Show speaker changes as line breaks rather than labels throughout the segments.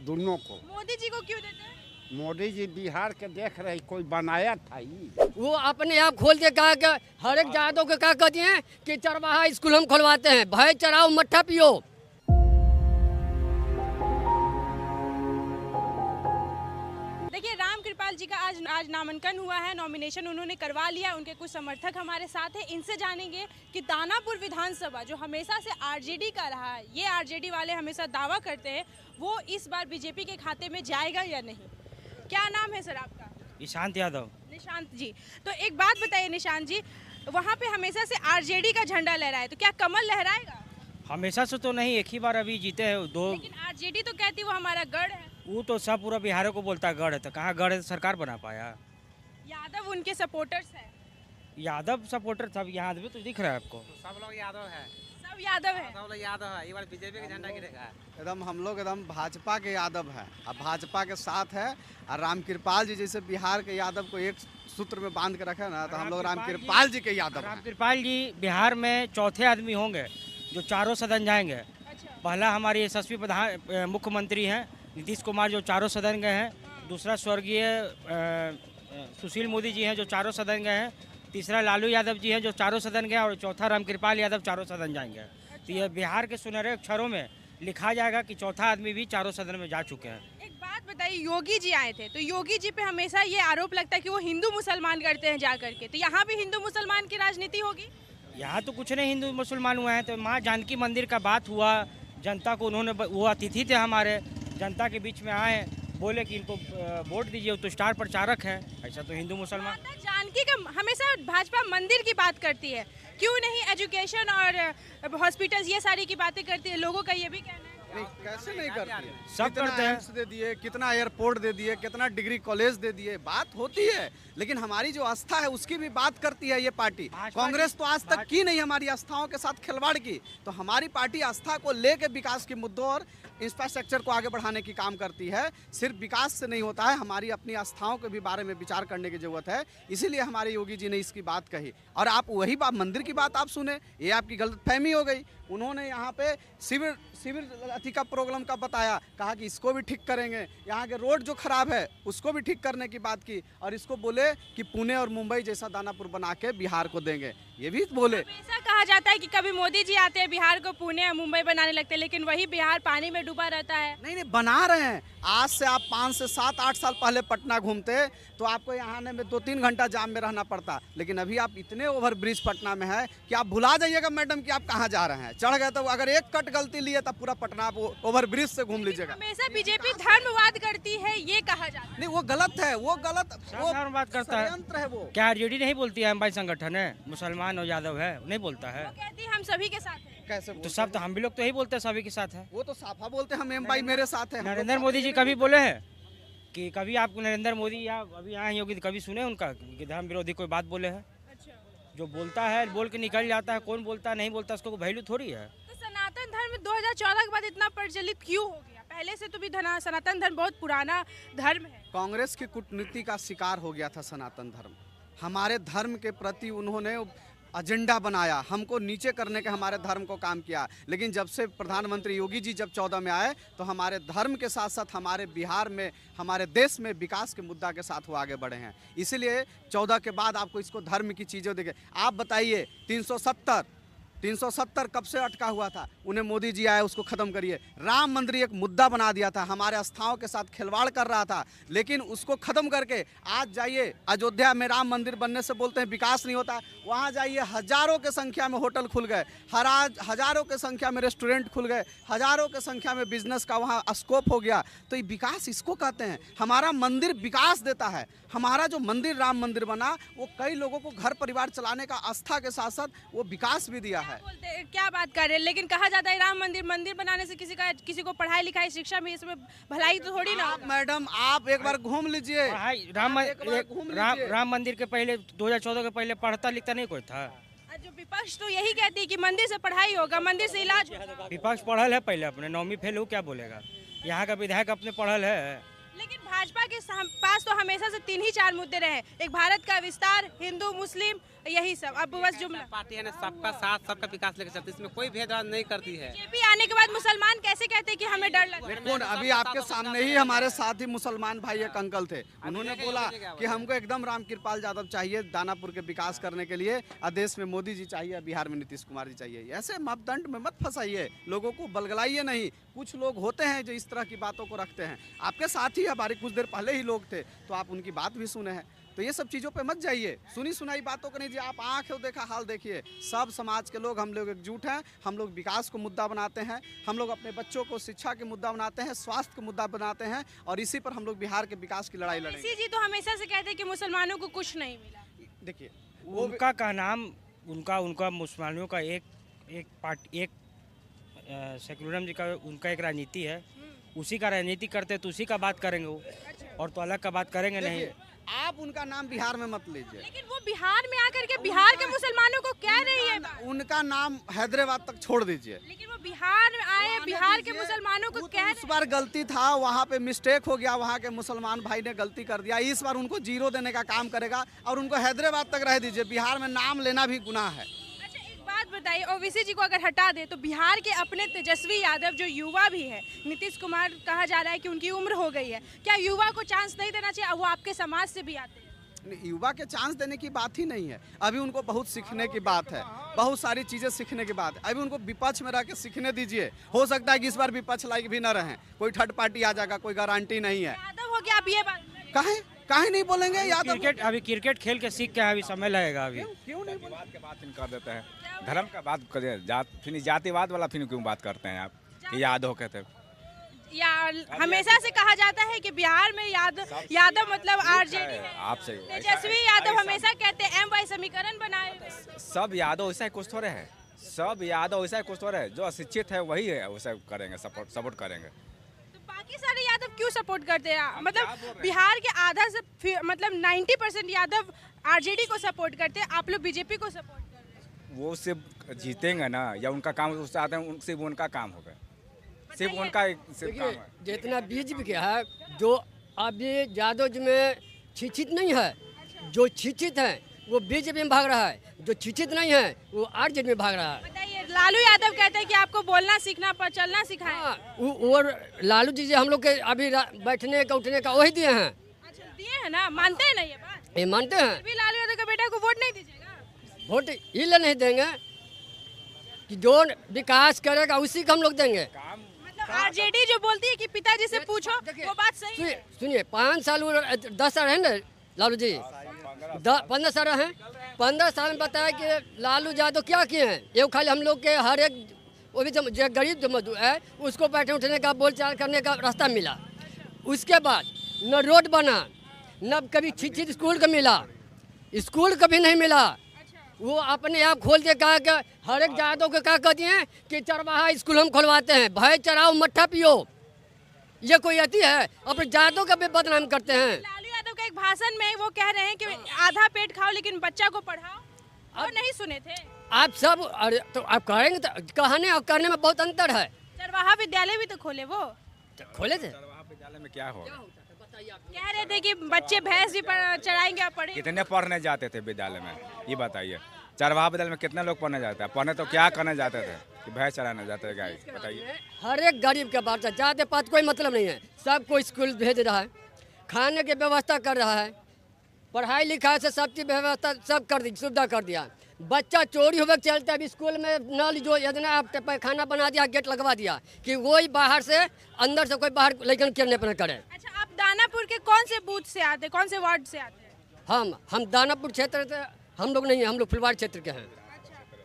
दोनों को।
मोदी जी को क्यों देते हैं?
मोदी जी बिहार के देख रहे, कोई बनाया था ही।
वो अपने आप खोल के कहा कि हर एक जातों को क्या कहते हैं कि चरवाहा स्कूल हम खुलवाते हैं, भाई चराओ मट्ठा पियो।
देखिए, राम कृपाल जी का आज नामांकन हुआ है, नॉमिनेशन उन्होंने करवा लिया। उनके कुछ समर्थक हमारे साथ हैं, इनसे जानेंगे कि दानापुर विधानसभा जो हमेशा से आरजेडी का रहा है, ये आरजेडी वाले हमेशा दावा करते हैं, वो इस बार बीजेपी के खाते में जाएगा या नहीं। क्या नाम है सर आपका?
निशांत यादव।
निशांत जी, तो एक बात बताइए निशांत जी, वहाँ पे हमेशा से आरजेडी का झंडा लहराए, तो क्या कमल लहराएगा?
हमेशा से तो नहीं, एक ही बार अभी जीते हैं दो।
लेकिन आरजेडी तो कहती है वो हमारा गढ़ है।
वो तो सब पूरा बिहार को बोलता है गढ़ है, तो कहाँ गढ़ है, सरकार बना पाया।
यादव उनके सपोर्टर्स हैं।
यादव सपोर्टर सब यहाँ भी तो दिख रहा है आपको।
सब लोग यादव है,
सब यादव है।
सब लोग यादव है। ये बार बीजेपी का झंडा गिरेगा।
एकदम हम लोग एकदम भाजपा के यादव है, अब भाजपा के साथ है। और राम कृपाल जी जैसे बिहार के यादव को एक सूत्र में बांध के रखे ना, तो हम लोग राम कृपाल जी के यादव
राम
हैं।
कृपाल जी बिहार में चौथे आदमी होंगे जो चारों सदन जाएंगे।
अच्छा।
पहला हमारे यशस्वी प्रधान मुख्यमंत्री हैं नीतीश कुमार जो चारों सदन गए हैं। दूसरा स्वर्गीय सुशील मोदी जी हैं जो चारों सदन गए हैं। तीसरा लालू यादव जी हैं जो चारों सदन गए, और चौथा राम कृपाल यादव चारों सदन जाएंगे। तो ये बिहार के सुनहरे अक्षरों में लिखा जाएगा कि चौथा आदमी भी चारों सदन में जा चुके हैं।
एक बात बताइए, योगी जी आए थे, तो योगी जी पे हमेशा ये आरोप लगता है कि वो हिंदू मुसलमान करते हैं जा करके, तो यहाँ भी हिंदू मुसलमान की राजनीति होगी?
यहाँ तो कुछ नहीं हिंदू मुसलमान हुए हैं। तो माँ जानकी मंदिर का बात हुआ, जनता को उन्होंने, वो अतिथि थे हमारे, जनता के बीच में आए, बोले कि इनको वोट दीजिए, तो स्टार प्रचारक हैं। ऐसा तो हिंदू मुसलमान।
माता जानकी का हमेशा भाजपा मंदिर की बात करती है, क्यों नहीं एजुकेशन और हॉस्पिटल्स ये सारी की बातें करती है? लोगों का ये भी कहना है।
नहीं, कैसे नहीं करती है?
सब
कितना
करते हैं।
एम्स दे दिए, कितना एयरपोर्ट दे दिए, कितना डिग्री कॉलेज दे दिए, बात होती है। लेकिन हमारी जो आस्था है उसकी भी बात करती है ये पार्टी। कांग्रेस तो आज तक की नहीं हमारी आस्थाओं के साथ खिलवाड़ की। तो हमारी पार्टी आस्था को लेकर विकास के मुद्दों और इंफ्रास्ट्रक्चर को आगे बढ़ाने की काम करती है। सिर्फ विकास से नहीं होता है, हमारी अपनी आस्थाओं के भी बारे में विचार करने की जरूरत है। इसीलिए हमारे योगी जी ने इसकी बात कही। और आप वही बात, मंदिर की बात आप सुने, ये आपकी गलतफहमी हो गई। उन्होंने यहाँ पे सिविल अथी का प्रोग्राम का बताया, कहा कि इसको भी ठीक करेंगे, यहाँ के रोड जो खराब है उसको भी ठीक करने की बात की, और इसको बोले कि पुणे और मुंबई जैसा दानापुर बना के बिहार को देंगे, ये भी बोले।
ऐसा कहा जाता है कि कभी मोदी जी आते हैं बिहार को पुणे और मुंबई बनाने लगते हैं, लेकिन वही बिहार पानी में डूबा रहता है।
नहीं नहीं, बना रहे हैं। आज से आप 5 से 7-8 साल पहले पटना घूमते तो आपको यहाँ आने में 2-3 घंटा जाम में रहना पड़ता, लेकिन अभी आप इतने ओवर ब्रिज पटना में है कि आप भुला जाइएगा मैडम कि आप कहाँ जा रहे हैं। चढ़ गए तो अगर एक कट गलती लिए तब पूरा पटना आप ओवर ब्रिज से घूम लीजिएगा।
हमेशा बीजेपी धर्मवाद करती है, ये कहा जाता है।
नहीं, वो गलत है, वो गलत, वो
धर्मवाद करता है।
षड्यंत्र है वो।
क्या आरजेडी नहीं बोलती है हम भाई संगठन है, मुसलमान और यादव है, नहीं बोलता है?
वो कहती है हम सभी के साथ हैं।
कैसे
तो सब तो हम भी लोग तो यही बोलते हैं सभी के साथ है।
वो तो साफा बोलते हैं, हम एम भाई मेरे साथ है।
नरेंद्र मोदी जी कभी बोले हैं कि कभी आपको नरेंद्र मोदी या अभी आए योगी कभी सुने उनका कि धर्म विरोधी कोई बात बोले हैं?
अच्छा।
जो बोलता है बोल के निकल जाता है, कौन बोलता है नहीं बोलता उसको वैल्यू थोड़ी है।
तो सनातन धर्म 2014 के बाद इतना प्रचलित क्यों हो गया? पहले से तो भी सनातन धर्म बहुत पुराना धर्म है।
कांग्रेस की कूटनीति का शिकार हो गया था सनातन धर्म। हमारे धर्म के प्रति उन्होंने एजेंडा बनाया, हमको नीचे करने के हमारे धर्म को काम किया। लेकिन जब से प्रधानमंत्री योगी जी जब 14 में आए तो हमारे धर्म के साथ साथ हमारे बिहार में, हमारे देश में विकास के मुद्दा के साथ वो आगे बढ़े हैं। इसीलिए 14 के बाद आपको इसको धर्म की चीज़ें देखे। आप बताइए 370 कब से अटका हुआ था, उन्हें मोदी जी आए उसको खत्म करिए। राम मंदिर एक मुद्दा बना दिया था, हमारे आस्थाओं के साथ खिलवाड़ कर रहा था, लेकिन उसको खत्म करके आज जाइए अयोध्या में राम मंदिर बनने से बोलते हैं विकास नहीं होता। वहाँ जाइए हजारों के संख्या में होटल खुल गए, हजारों के संख्या में रेस्टोरेंट खुल गए, हजारों के संख्या में बिजनेस का वहाँ स्कोप हो गया। तो ये विकास इसको कहते हैं। हमारा मंदिर विकास देता है। हमारा जो मंदिर राम मंदिर बना वो कई लोगों को घर परिवार चलाने का आस्था के साथ साथ वो विकास भी दिया है।
क्या बात कर रहे हैं? लेकिन कहा जाता है राम मंदिर बनाने से किसी को पढ़ाई लिखाई शिक्षा में इसमें भलाई तो थोड़ी ना।
मैडम आप एक बार घूम लीजिए।
राम मंदिर के पहले 2014 के पहले पढ़ता लिखता नहीं कोई था।
जो विपक्ष तो यही कहती है कि मंदिर से पढ़ाई होगा, मंदिर से इलाज होगा।
विपक्ष पढ़ल है, पहले अपने 9वीं फेल हो क्या बोलेगा? यहाँ का विधायक अपने पढ़ल है।
लेकिन भाजपा के पास तो हमेशा से 3 ही 4 मुद्दे रहे। एक भारत का विस्तार, हिंदू मुस्लिम यही सब। अब बस जुमला
पार्टी है ना, सबका साथ सबका विकास लेकर चलती है, इसमें कोई भेदभाव नहीं करती है।
बीजेपी आने के बाद मुसलमान कैसे कहते हैं कि हमें डर लगता है?
कौन? अभी आपके सामने ही हमारे साथ ही मुसलमान भाई एक अंकल थे, उन्होंने बोला कि हमको एकदम रामकृपाल यादव चाहिए दानापुर के विकास करने के लिए, और देश में मोदी जी चाहिए, बिहार में नीतीश कुमार जी चाहिए। ऐसे मापदंड में मत फंसाइए, लोगों को बलगलाइए नहीं। कुछ लोग होते हैं जो इस तरह की बातों को रखते हैं। आपके साथ ही हमारे कुछ देर पहले ही लोग थे, तो आप उनकी बात भी सुने हैं। तो ये सब चीज़ों पे मत जाइए, सुनी सुनाई बातों को नहीं जी। आप आँखें देखा हाल देखिए, सब समाज के लोग हम लोग एकजुट हैं। हम लोग विकास को मुद्दा बनाते हैं, हम लोग अपने बच्चों को शिक्षा के मुद्दा बनाते हैं, स्वास्थ्य को मुद्दा बनाते हैं, और इसी पर हम लोग बिहार के विकास की लड़ाई लड़ेंगे।
ओवैसी जी तो हमेशा से कहते हैं कि मुसलमानों को कुछ नहीं मिला।
देखिए
उनका का नाम उनका मुसलमानों का एक सेकुलरिज्म जी का उनका एक राजनीति है, उसी का राजनीति करते तो उसी का बात करेंगे वो, और तो अलग का बात करेंगे नहीं।
आप उनका नाम बिहार में मत लीजिए।
लेकिन वो बिहार में आकर के बिहार के मुसलमानों को कह रही है।
उनका नाम हैदराबाद तक छोड़ दीजिए।
लेकिन वो बिहार में आए, बिहार के मुसलमानों को कह
इस बार गलती था, वहाँ पे मिस्टेक हो गया, वहाँ के मुसलमान भाई ने गलती कर दिया। इस बार उनको 0 देने का काम करेगा, और उनको हैदराबाद तक रह दीजिए। बिहार में नाम लेना भी गुनाह है।
अच्छा एक बात बताइए, ओवैसी जी को अगर हटा दे तो बिहार के अपने तेजस्वी यादव जो युवा भी है, नीतीश कुमार कहा जा रहा है कि उनकी उम्र हो गई है, क्या युवा को चांस नहीं देना चाहिए? वो आपके समाज से भी आते हैं।
युवा के चांस देने की बात ही नहीं है। अभी उनको बहुत सीखने की बात है, बहुत सारी चीजें सीखने की बात है। अभी उनको विपक्ष में रह के सीखने दीजिए। हो सकता है कि इस बार विपक्ष लायक भी न रहें, कोई थर्ड पार्टी आ जाएगा, कोई गारंटी नहीं है।
यादव हो गया, आप ये बात
काहे नहीं बोलेंगे? यादव
अभी क्रिकेट खेल के सीख के अभी समय लगेगा। अभी
क्यों नहीं
बात के बाद फिर कर देते हैं, धर्म का बात करें, फिर जातिवाद वाला फिर क्यों बात करते हैं आप कि यादव कहते हैं?
या हमेशा से कहा जाता है कि बिहार में यादव मतलब आरजेडी है।
आपसे
तेजस्वी यादव हमेशा कहते हैं MY समीकरण बनाए।
सब यादव ऐसा कुछ थोड़े है, सब यादव ऐसा कुछ थोड़े है। जो अशिक्षित है वही है, वैसा करेंगे, सपोर्ट करेंगे।
तो बाकी सारे यादव क्यों सपोर्ट करते हैं? मतलब बिहार के आधा से मतलब 90% यादव आरजेडी को सपोर्ट करते हैं, आप लोग बीजेपी को सपोर्ट करते हैं।
वो सिर्फ जीतेंगे ना, या उनका काम उससे आते हैं, सिर्फ उनका काम होगा, सिर्फ उनका सिर्फ काम है।
जितना बीजेपी के है, जो अभी यादव जी में शिक्षित नहीं है, जो शिक्षित है वो बीजेपी में भाग रहा है, जो शिक्षित नहीं है वो आरजेडी में भाग रहा है।
बताइए, लालू यादव कहते हैं कि आपको बोलना सीखना पर चलना सिखाएं।
और लालू जी जो हम लोग के अभी बैठने का उठने का वही दिए हैं।
अच्छा दिए हैं ना, मानते हैं ना ये बात?
ये मानते हैं।
अभी लालू यादव के बेटा को वोट नहीं दीजिएगा?
वोट इसलिए नहीं देंगे कि जो विकास करेगा उसी को हम लोग देंगे।
मतलब आरजेडी जो बोलती है कि पिताजी से पूछो, वो बात सही है।
सुनिए 5 साल 10 साल है ना लालू जी, 15 साल हैं। 15 साल में बताया कि लालू यादव क्या किए हैं? ये खाली हम लोग के हर एक वो भी जो गरीब जो मजदूर है उसको बैठने उठने का बोलचाल करने का रास्ता मिला। उसके बाद न रोड बना, न कभी शिक्षित स्कूल का मिला, स्कूल कभी नहीं मिला। वो अपने आप खोल के कहा कि हर एक यादव को क्या कहती हैं कि चरवाहा स्कूल हम खुलवाते हैं, भय चराओ मट्ठा पियो। ये कोई अति है? अपने यादव का भी बदनाम करते हैं।
लालू यादव का एक भाषण में वो कह रहे हैं कि आधा पेट खाओ लेकिन बच्चा को पढ़ाओ, और नहीं सुने थे
आप सब? अरे तो आप करेंगे तो कहने और करने में बहुत अंतर है।
चरवाहा विद्यालय भी तो खोले, वो
तो खोले थे।
विद्यालय में क्या होगा?
कह रहे थे कि बच्चे भैंस भी चराएंगे और पढ़ेंगे।
कितने पढ़ने जाते थे विद्यालय में, ये बताइए। चरवाहा विद्यालय में कितने लोग पढ़ने जाते हैं? पढ़ने तो क्या करने जाते थे कि भैंस चराने जाते थे? गाय बताइए।
हर एक गरीब के बात है, जाते पात कोई मतलब नहीं है। सबको स्कूल भेज रहा है, खाने की व्यवस्था कर रहा है, पढ़ाई लिखाई से सब चीज व्यवस्था सब कर दी, सुविधा कर दिया। बच्चा चोरी होकर चलता है, अभी स्कूल में नल जो यदि आप पैखाना बना दिया, गेट लगवा दिया कि वही बाहर से अंदर से कोई बाहर लेकिन किरने पर करे।
अच्छा, आप दानापुर के कौन से बूथ से आते, कौन से वार्ड से आते हैं?
हम दानापुर क्षेत्र से हम लोग नहीं है, हम लोग फुलवाड़ी क्षेत्र के हैं।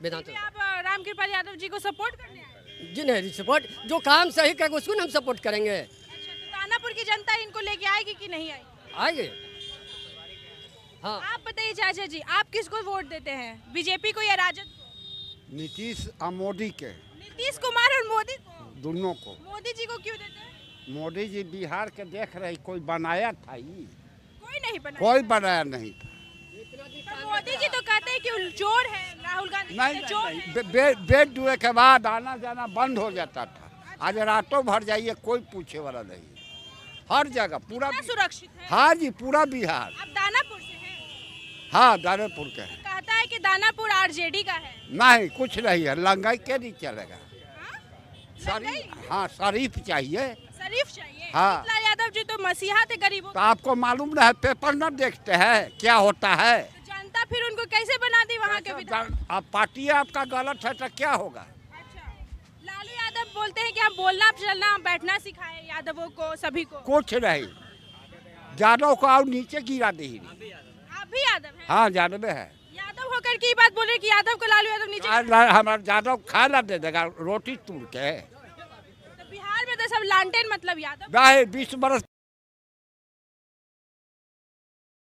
वेदांत
आप रामकृपाल यादव जी को सपोर्ट करने आए?
जी नहीं, सपोर्ट जो काम सही करेगा उसको हम सपोर्ट करेंगे।
अच्छा, तो दानापुर की जनता इनको लेके आएगी कि नहीं आएगी?
आएंगे। हाँ,
आप बताइए चाचा जी, आप किसको वोट देते हैं, बीजेपी को या राजद को?
नीतीश और मोदी के,
नीतीश कुमार और मोदी को?
दोनों को।
मोदी जी को क्यों देते हैं?
मोदी जी बिहार के देख रही, कोई बनाया था?
कोई नहीं बना।
कोई बनाया नहीं था।
मोदी जी तो कहते हैं कि चोर है, राहुल गांधी
नहीं,
चोर
नहीं,
है।
बेड दुए के बाद आना जाना बंद हो जाता था। आज रातों भर जाइए, कोई पूछे वाला नहीं, हर जगह पूरा
सुरक्षित है।
हाँ जी, पूरा बिहार।
आप दानापुर से हैं?
हाँ दानापुर के हैं।
कहता है कि दानापुर आरजेडी का है।
नहीं कुछ नहीं है, लंगाई के नहीं चलेगा।
हाँ?
शरीफ, हाँ शरीफ चाहिए।
शरीफ चाहिए।
हाँ।
शीतला यादव जी तो मसीहा थे गरीबों
तो आपको मालूम नहीं है, पेपर न देखते हैं क्या होता है।
के। जनता फिर उनको कैसे बना दी वहाँ के विधायक?
अब पार्टी आपका गलत है तो क्या होगा।
अच्छा, लालू यादव बोलते हैं कि हम बोलना चलना बैठना सिखाए यादवों को, सभी को।
कुछ नहीं, यादव को और नीचे गिरा दी।
आप भी यादव हैं?
हाँ यादव है।
यादव होकर की बात बोल रहे कि यादव को लालू यादव नीचे।
हमारा यादव खाना दे देगा रोटी तोड़ के।
तो बिहार में तो सब लालटेन मतलब यादव।
नहीं 20 बरस